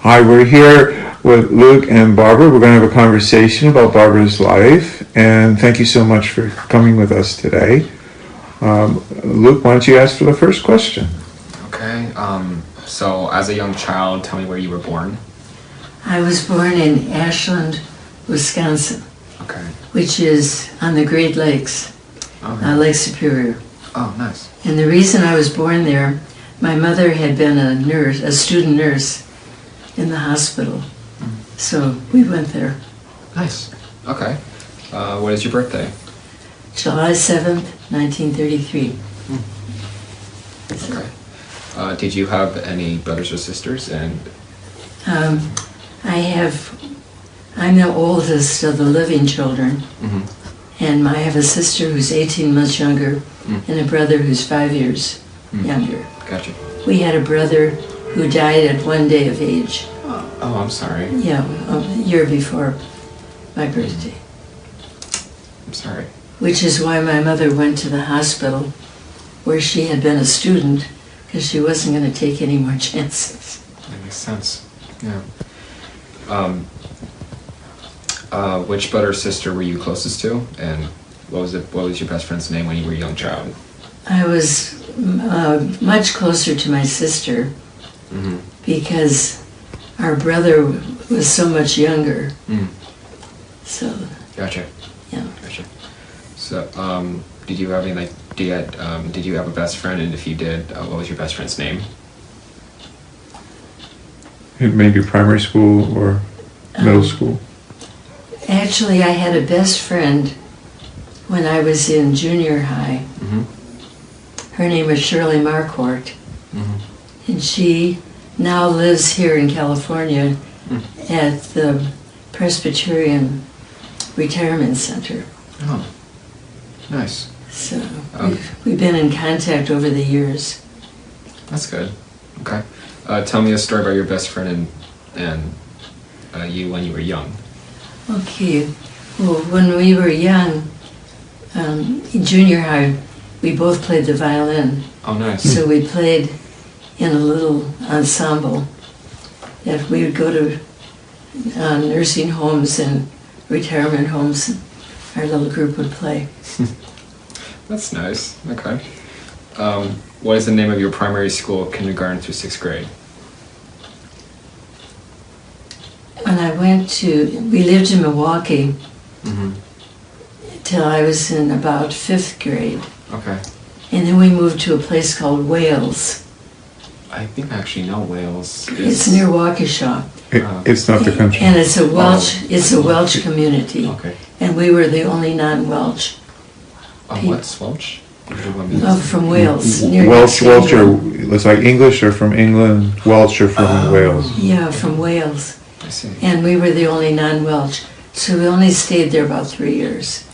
Hi, we're here with Luke and Barbara. We're going to have a conversation about Barbara's life, and thank you so much for coming with us today. Luke, why don't you ask for the first question? Okay, so as a young child, tell me where you were born. I was born in Ashland, Wisconsin, Okay. which is on the Great Lakes, Okay. Lake Superior. Oh, nice. And the reason I was born there, my mother had been a student nurse in the hospital. So we went there. Nice. Okay. What is your birthday? July 7th, 1933. Okay. Did you have any brothers or sisters? And I'm the oldest of the living children, Mhm. and I have a sister who's 18 months younger and a brother who's 5 years younger. Gotcha. We had a brother who died at 1 day of age. Oh, I'm sorry. Yeah, a year before my birthday. I'm sorry. Which is why my mother went to the hospital where she had been a student, because she wasn't going to take any more chances. That makes sense. Yeah. Which brother or sister were you closest to, and what was your best friend's name when you were a young child? I was much closer to my sister Mm-hmm. because our brother was so much younger. Mm. So, Gotcha. yeah. Gotcha. So, did you have any did you have a best friend, and if you did, what was your best friend's name? Maybe primary school or middle school? Actually, I had a best friend when I was in junior high. Mm-hmm. Her name was Shirley Marquardt, Mm-hmm. and she now lives here in California at the Presbyterian Retirement Center. Oh, nice. So we've been in contact over the years. That's good. Okay. Tell me a story about your best friend and you when you were young. Okay, well, when we were young, in junior high, we both played the violin. Oh, nice. So we played in a little ensemble that we would go to nursing homes and retirement homes, and our little group would play. That's nice. Okay. What is the name of your primary school, kindergarten through 6th grade? When we lived in Milwaukee Mm-hmm. till I was in about 5th grade. Okay. And then we moved to a place called Wales. I think I actually know Wales. It's near Waukesha. It's not the country. And it's a Welsh community. Okay. And we were the only non-Welsh. What's Welsh? From Wales. near Welsh, England. or it's like English or from England, Welsh or from Wales. Yeah, from Wales. I see. And we were the only non-Welsh. So we only stayed there about 3 years.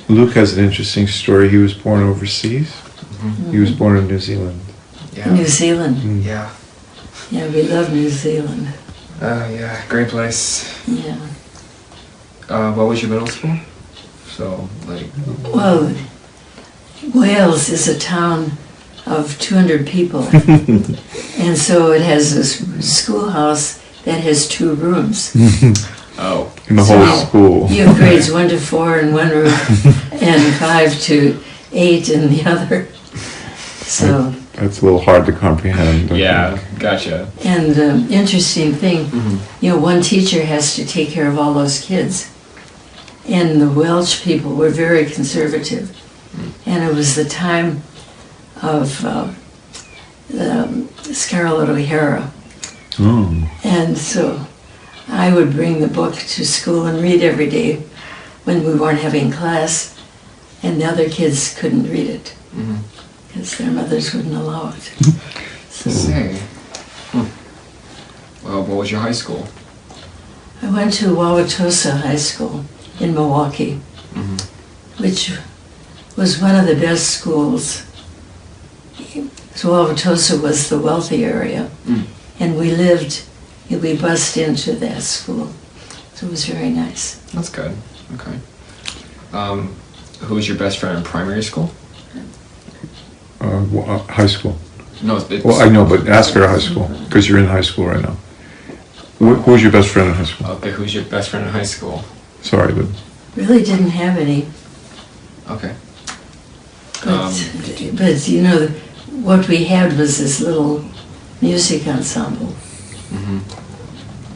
Luke has an interesting story. He was born overseas. Mm-hmm. He was born in New Zealand. Yeah. New Zealand. Yeah. Yeah, we love New Zealand. Yeah. Great place. Yeah. What was your middle school? So, like. Well, Wales is a town of 200 people. And so it has this schoolhouse that has 2 rooms. Oh. In the whole school. You have grades 1 to 4 in one room and 5 to 8 in the other. So, That's a little hard to comprehend. I Yeah. think. Gotcha. and the interesting thing, Mm-hmm. one teacher has to take care of all those kids. And the Welsh people were very conservative. And it was the time of Scarlett O'Hara. Oh. And so I would bring the book to school and read every day when we weren't having class, and the other kids couldn't read it Mm-hmm. because their mothers wouldn't allow it. So Say. Well, what was your high school? I went to Wauwatosa High School in Milwaukee, Mm-hmm. which was one of the best schools. So Wauwatosa was the wealthy area, and we bussed into that school. So it was very nice. That's good. Okay. Who was your best friend in primary school? High school. No, it's Well, I know, but ask her high school, because you're in high school right now. Who was your best friend in high school? Okay, who's your best friend in high school? Sorry, but Really didn't have any. Okay. But you know, what we had was this little music ensemble. Mhm.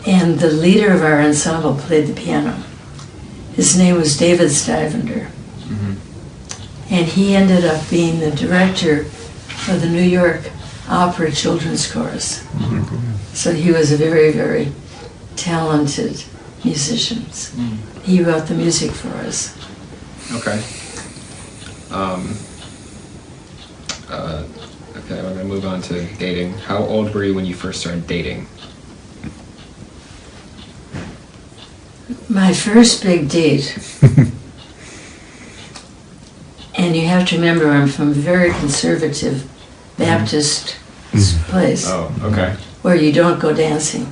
And the leader of our ensemble played the piano. His name was David Stivender. Mhm. And he ended up being the director of the New York Opera Children's Chorus. So he was a very, very talented musician. He wrote the music for us. Okay. Okay, we're gonna move on to dating. How old were you when you first started dating? My first big date, and you have to remember I'm from a very conservative Baptist place Oh, okay. where you don't go dancing.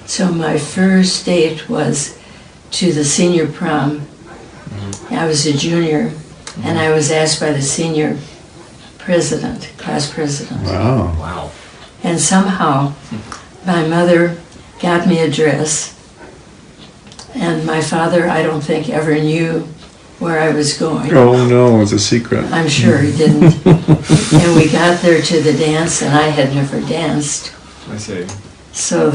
So my first date was to the senior prom. I was a junior, and I was asked by the senior president, class president. wow. Wow. And somehow my mother got me a dress, and my father, I don't think, ever knew where I was going. Oh no, it's a secret. I'm sure he didn't. And we got there to the dance, and I had never danced. I see. So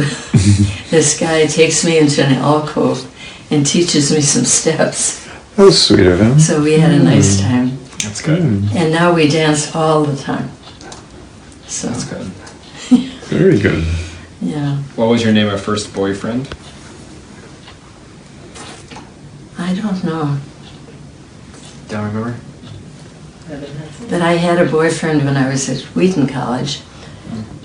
this guy takes me into an alcove and teaches me some steps. That was sweet of him. So we had a nice time. That's good. And now we dance all the time. So, That's good. Very good. yeah. What was your name of first boyfriend? I don't know. Don't remember? But I had a boyfriend when I was at Wheaton College,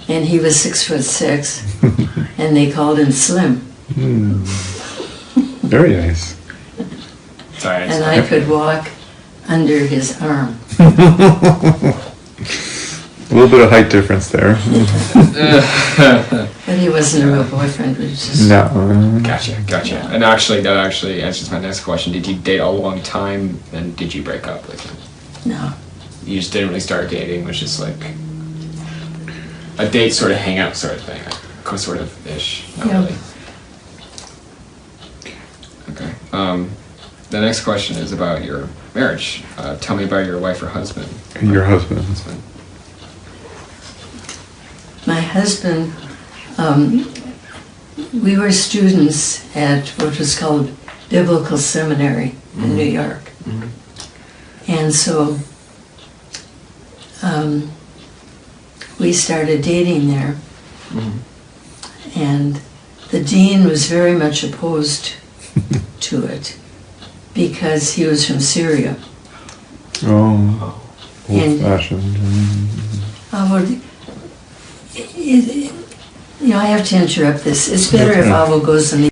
and he was 6'6", and they called him Slim. Very nice. Sorry, And I could walk under his arm. A little bit of height difference there. But he wasn't a real boyfriend, we just... No. Gotcha. And actually, that actually answers my next question. Did you date a long time, and did you break up with him? No. You just didn't really start dating, which is like a date sort of hangout sort of thing, sort of ish. Not Yeah. really. Okay. The next question is about your marriage. Tell me about your wife or husband. Your husband. My husband, we were students at what was called Biblical Seminary in New York. And so we started dating there. And the dean was very much opposed to it because he was from Syria. Oh. And- Old-fashioned. You know, I have to interrupt this. It's better if Avo goes in the